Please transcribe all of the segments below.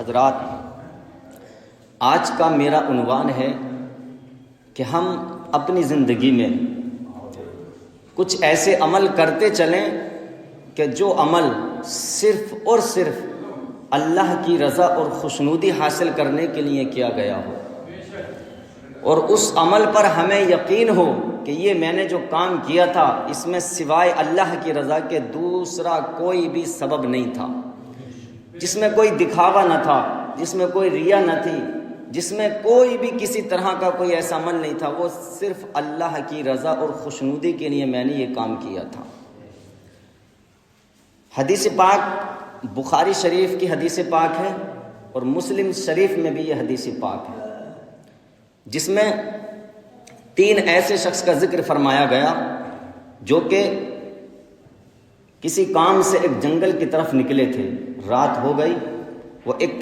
حضرات، آج کا میرا عنوان ہے کہ ہم اپنی زندگی میں کچھ ایسے عمل کرتے چلیں کہ جو عمل صرف اور صرف اللہ کی رضا اور خوشنودی حاصل کرنے کے لیے کیا گیا ہو، اور اس عمل پر ہمیں یقین ہو کہ یہ میں نے جو کام کیا تھا اس میں سوائے اللہ کی رضا کے دوسرا کوئی بھی سبب نہیں تھا، جس میں کوئی دکھاوا نہ تھا، جس میں کوئی ریا نہ تھی، جس میں کوئی بھی کسی طرح کا کوئی ایسا عمل نہیں تھا، وہ صرف اللہ کی رضا اور خوشنودی کے لیے میں نے یہ کام کیا تھا۔ حدیث پاک بخاری شریف کی حدیث پاک ہے اور مسلم شریف میں بھی یہ حدیث پاک ہے، جس میں 3 ایسے شخص کا ذکر فرمایا گیا جو کہ کسی کام سے ایک جنگل کی طرف نکلے تھے، رات ہو گئی، وہ ایک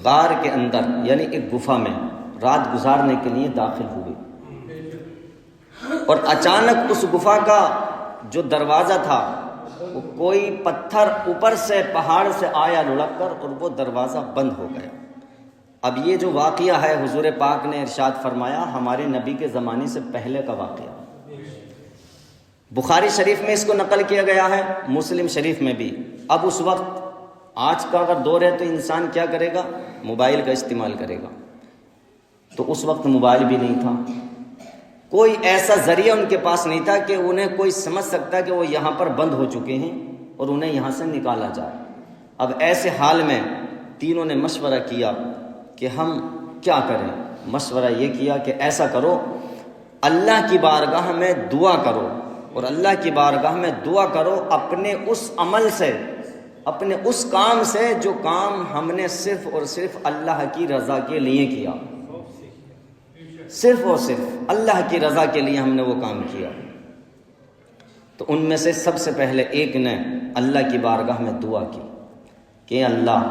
غار کے اندر یعنی ایک گفا میں رات گزارنے کے لیے داخل ہوئے، اور اچانک اس گفا کا جو دروازہ تھا وہ کوئی پتھر اوپر سے پہاڑ سے آیا لڑک کر اور وہ دروازہ بند ہو گیا۔ اب یہ جو واقعہ ہے حضور پاک نے ارشاد فرمایا ہمارے نبی کے زمانے سے پہلے کا واقعہ، بخاری شریف میں اس کو نقل کیا گیا ہے، مسلم شریف میں بھی۔ اب اس وقت آج کا اگر دور ہے تو انسان کیا کرے گا؟ موبائل کا استعمال کرے گا، تو اس وقت موبائل بھی نہیں تھا، کوئی ایسا ذریعہ ان کے پاس نہیں تھا کہ انہیں کوئی سمجھ سکتا کہ وہ یہاں پر بند ہو چکے ہیں اور انہیں یہاں سے نکالا جائے۔ اب ایسے حال میں تینوں نے مشورہ کیا کہ ہم کیا کریں۔ مشورہ یہ کیا کہ ایسا کرو، اللہ کی بارگاہ میں دعا کرو، اور اللہ کی بارگاہ میں دعا کرو اپنے اس عمل سے، اپنے اس کام سے جو کام ہم نے صرف اور صرف اللہ کی رضا کے لیے کیا، صرف اور صرف اللہ کی رضا کے لیے ہم نے وہ کام کیا۔ تو ان میں سے سب سے پہلے ایک نے اللہ کی بارگاہ میں دعا کی کہ اللہ،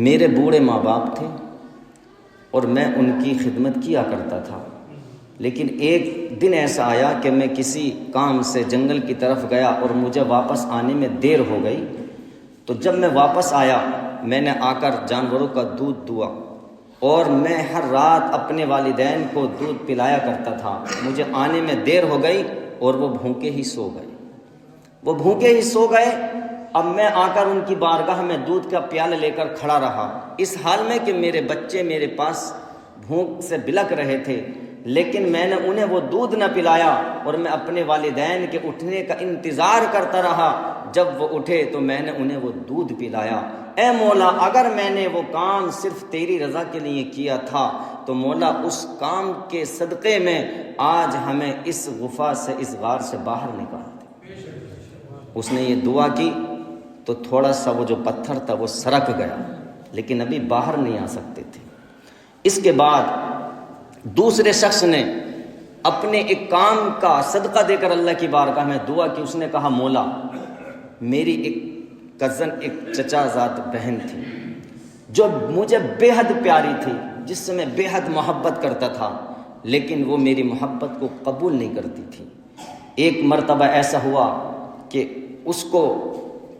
میرے بوڑھے ماں باپ تھے اور میں ان کی خدمت کیا کرتا تھا، لیکن ایک دن ایسا آیا کہ میں کسی کام سے جنگل کی طرف گیا اور مجھے واپس آنے میں دیر ہو گئی، تو جب میں واپس آیا میں نے آ کر جانوروں کا دودھ دوا، اور میں ہر رات اپنے والدین کو دودھ پلایا کرتا تھا، مجھے آنے میں دیر ہو گئی اور وہ بھوکے ہی سو گئے۔ اب میں آ کر ان کی بارگاہ میں دودھ کا پیالہ لے کر کھڑا رہا، اس حال میں کہ میرے بچے میرے پاس بھوک سے بلک رہے تھے، لیکن میں نے انہیں وہ دودھ نہ پلایا، اور میں اپنے والدین کے اٹھنے کا انتظار کرتا رہا۔ جب وہ اٹھے تو میں نے انہیں وہ دودھ پلایا۔ اے مولا، اگر میں نے وہ کام صرف تیری رضا کے لیے کیا تھا تو مولا اس کام کے صدقے میں آج ہمیں اس غفا سے، اس غار سے باہر نکال دے۔ اس نے یہ دعا کی تو تھوڑا سا وہ جو پتھر تھا وہ سرک گیا، لیکن ابھی باہر نہیں آ سکتے تھے۔ اس کے بعد دوسرے شخص نے اپنے ایک کام کا صدقہ دے کر اللہ کی بارگاہ میں دعا کی۔ اس نے کہا مولا، میری ایک کزن، ایک چچا زاد بہن تھی جو مجھے بے حد پیاری تھی، جس سے میں بے حد محبت کرتا تھا، لیکن وہ میری محبت کو قبول نہیں کرتی تھی۔ ایک مرتبہ ایسا ہوا کہ اس کو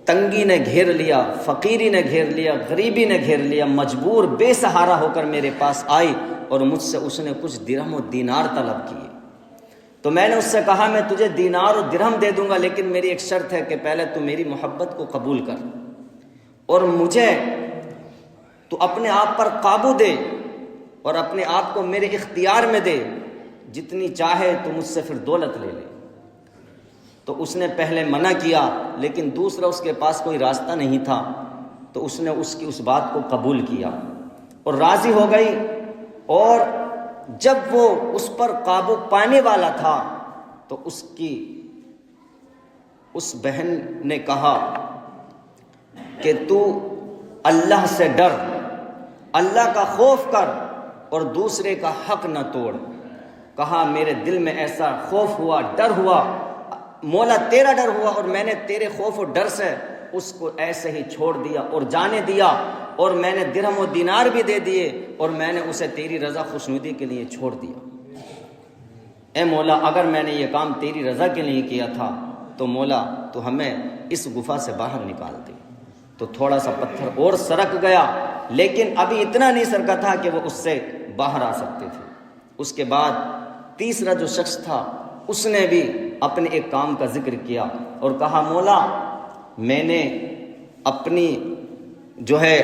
تنگی نے گھیر لیا، فقیری نے گھیر لیا، غریبی نے گھیر لیا، مجبور بے سہارا ہو کر میرے پاس آئی اور مجھ سے اس نے کچھ درہم و دینار طلب کیے۔ تو میں نے اس سے کہا میں تجھے دینار و درہم دے دوں گا، لیکن میری ایک شرط ہے کہ پہلے تو میری محبت کو قبول کر اور مجھے تو اپنے آپ پر قابو دے اور اپنے آپ کو میرے اختیار میں دے، جتنی چاہے تو مجھ سے پھر دولت لے لے۔ تو اس نے پہلے منع کیا، لیکن دوسرا اس کے پاس کوئی راستہ نہیں تھا، تو اس نے اس کی اس بات کو قبول کیا اور راضی ہو گئی۔ اور جب وہ اس پر قابو پانے والا تھا تو اس بہن نے کہا کہ تو اللہ سے ڈر، اللہ کا خوف کر اور دوسرے کا حق نہ توڑ۔ کہا میرے دل میں ایسا خوف ہوا، ڈر ہوا، مولا تیرا ڈر ہوا، اور میں نے تیرے خوف و ڈر سے اس کو ایسے ہی چھوڑ دیا اور جانے دیا، اور میں نے درہم و دینار بھی دے دیے، اور میں نے اسے تیری رضا خوشنودی کے لیے چھوڑ دیا۔ اے مولا، اگر میں نے یہ کام تیری رضا کے لیے کیا تھا تو مولا تو ہمیں اس گفا سے باہر نکال دے۔ تو تھوڑا سا پتھر اور سرک گیا، لیکن ابھی اتنا نہیں سرکا تھا کہ وہ اس سے باہر آ سکتے تھے۔ اس کے بعد تیسرا جو شخص تھا اس نے بھی اپنے ایک کام کا ذکر کیا اور کہا مولا میں نے اپنی جو ہے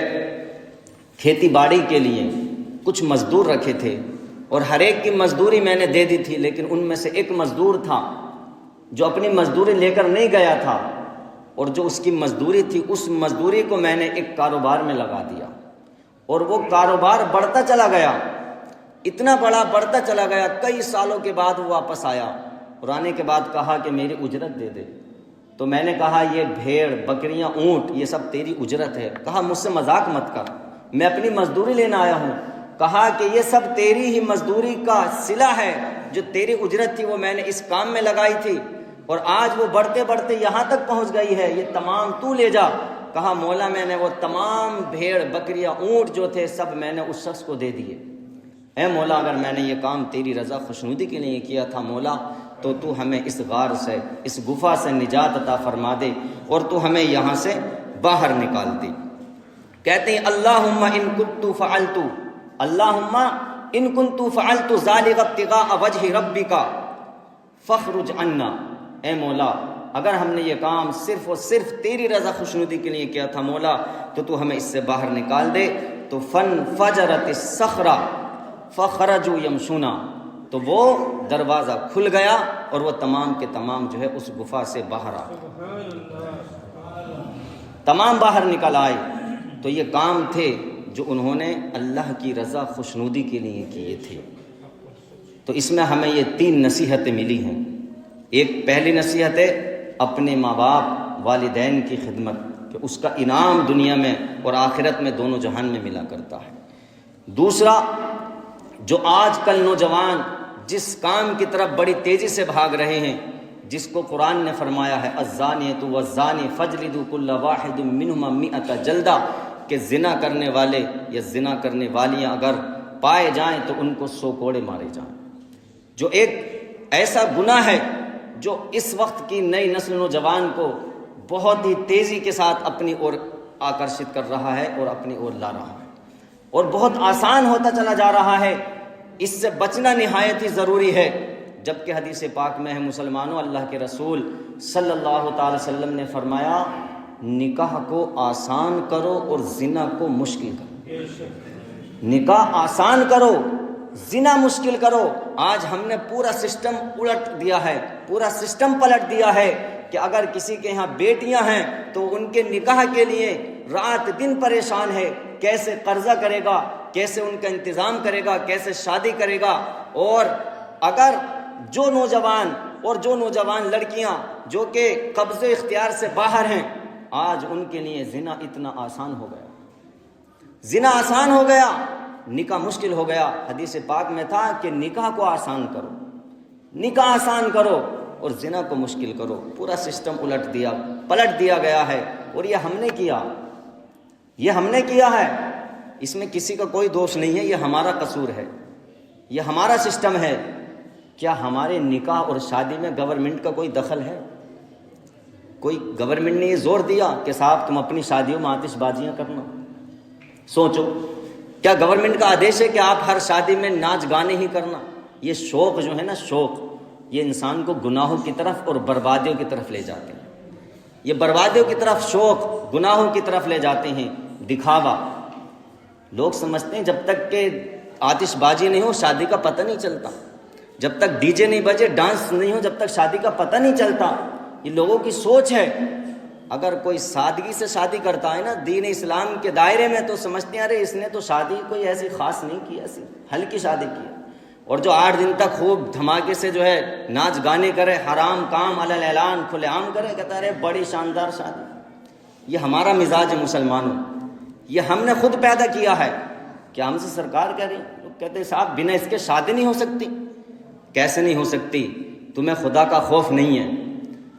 کھیتی باڑی کے لیے کچھ مزدور رکھے تھے اور ہر ایک کی مزدوری میں نے دے دی تھی، لیکن ان میں سے ایک مزدور تھا جو اپنی مزدوری لے کر نہیں گیا تھا، اور جو اس کی مزدوری تھی اس مزدوری کو میں نے ایک کاروبار میں لگا دیا، اور وہ کاروبار بڑھتا چلا گیا، اتنا بڑا بڑھتا چلا گیا۔ کئی سالوں کے بعد وہ واپس آیا اور آنے کے بعد کہا کہ میری اجرت دے دے۔ تو میں نے کہا یہ بھیڑ بکریاں اونٹ یہ سب تیری اجرت ہے۔ کہا مجھ سے مذاق مت کر، میں اپنی مزدوری لینا آیا ہوں۔ کہا کہ یہ سب تیری ہی مزدوری کا صلہ ہے، جو تیری اجرت تھی وہ میں نے اس کام میں لگائی تھی، اور آج وہ بڑھتے بڑھتے یہاں تک پہنچ گئی ہے، یہ تمام تو لے جا۔ کہا مولا میں نے وہ تمام بھیڑ بکریاں اونٹ جو تھے سب میں نے اس شخص کو دے دیے۔ اے مولا اگر میں نے یہ کام تیری رضا خوشنودی کے لیے کیا تھا مولا، تو تو ہمیں اس غار سے اس گفا سے نجات عطا فرما دے اور تو ہمیں یہاں سے باہر نکال دے۔ کہتے ہیں اللہم ان کنت فعلت، اللہم ان کنت فعلت ذالک ابتغاء وجہ ربک فاخرج عنا۔ اے مولا اگر ہم نے یہ کام صرف اور صرف تیری رضا خوشنودی کے لیے کیا تھا مولا، تو ہمیں اس سے باہر نکال دے۔ تو فانفجرت الصخرہ فخرجوا یمشون، تو وہ دروازہ کھل گیا اور وہ تمام کے تمام جو ہے اس گفا سے باہر آ گئے، تمام باہر نکل آئے۔ تو یہ کام تھے جو انہوں نے اللہ کی رضا خوشنودی کے لیے کیے تھے۔ تو اس میں ہمیں یہ 3 نصیحتیں ملی ہیں۔ ایک پہلی نصیحت ہے اپنے ماں باپ والدین کی خدمت، کہ اس کا انعام دنیا میں اور آخرت میں دونوں جہان میں ملا کرتا ہے۔ دوسرا، جو آج کل نوجوان جس کام کی طرف بڑی تیزی سے بھاگ رہے ہیں، جس کو قرآن نے فرمایا ہے الزانیۃ والزانی فاجلدوا کل واحد منہما 100 جلدہ، کہ زنا کرنے والے یا زنا کرنے والیاں اگر پائے جائیں تو ان کو 100 کوڑے مارے جائیں، جو ایک ایسا گناہ ہے جو اس وقت کی نئی نسل نوجوان کو بہت ہی تیزی کے ساتھ اپنی اور آکرشت کر رہا ہے اور اپنی اور لا رہا ہے، اور بہت آسان ہوتا چلا جا رہا ہے۔ اس سے بچنا نہایت ہی ضروری ہے، جبکہ حدیث پاک میں ہے مسلمانوں اللہ کے رسول صلی اللہ تعالی وسلم نے فرمایا نکاح کو آسان کرو اور زنا کو مشکل کرو، نکاح آسان کرو زنا مشکل کرو۔ آج ہم نے پورا سسٹم الٹ دیا ہے، پورا سسٹم پلٹ دیا ہے کہ اگر کسی کے یہاں بیٹیاں ہیں تو ان کے نکاح کے لیے رات دن پریشان ہے، کیسے قرضہ کرے گا، کیسے ان کا انتظام کرے گا، کیسے شادی کرے گا۔ اور اگر جو نوجوان لڑکیاں جو کہ قبضے اختیار سے باہر ہیں، آج ان کے لیے زنا اتنا آسان ہو گیا، زنا آسان ہو گیا، نکاح مشکل ہو گیا۔ حدیث پاک میں تھا کہ نکاح کو آسان کرو، نکاح آسان کرو اور زنا کو مشکل کرو۔ پورا سسٹم پلٹ دیا گیا ہے، اور یہ ہم نے کیا ہے، اس میں کسی کا کوئی دوش نہیں ہے، یہ ہمارا قصور ہے، یہ ہمارا سسٹم ہے۔ کیا ہمارے نکاح اور شادی میں گورنمنٹ کا کوئی دخل ہے؟ کوئی گورنمنٹ نے یہ زور دیا کہ صاحب تم اپنی شادیوں میں آتش بازیاں کرنا؟ سوچو، کیا گورنمنٹ کا آدیش ہے کہ آپ ہر شادی میں ناچ گانے ہی کرنا؟ یہ شوق جو ہے نا، شوق، یہ انسان کو گناہوں کی طرف اور بربادیوں کی طرف لے جاتے ہیں۔ یہ بربادیوں کی طرف شوق، گناہوں کی طرف لے جاتے ہیں، دکھاوا۔ لوگ سمجھتے ہیں جب تک کہ آتش بازی نہیں ہو شادی کا پتہ نہیں چلتا، جب تک ڈی جے نہیں بجے ڈانس نہیں ہو جب تک شادی کا پتہ نہیں چلتا۔ یہ لوگوں کی سوچ ہے۔ اگر کوئی سادگی سے شادی کرتا ہے نا دین اسلام کے دائرے میں، تو سمجھتے ہیں ارے اس نے تو شادی کوئی ایسی خاص نہیں کی، ایسی ہلکی شادی کی۔ اور جو 8 دن تک خوب دھماکے سے جو ہے ناچ گانے کرے، حرام کام علی اعلان کھلے عام کرے، کہتا ہے بڑی شاندار شادی۔ یہ ہمارا مزاج ہے مسلمانوں، یہ ہم نے خود پیدا کیا ہے۔ کیا ہم سے سرکار کہہ رہی ہیں؟ لوگ کہتے ہیں صاحب بنا اس کے شادی نہیں ہو سکتی۔ کیسے نہیں ہو سکتی؟ تمہیں خدا کا خوف نہیں ہے۔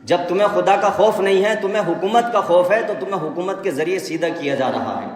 جب تمہیں خدا کا خوف نہیں ہے، تمہیں حکومت کا خوف ہے، تو تمہیں حکومت کے ذریعے سیدھا کیا جا رہا ہے۔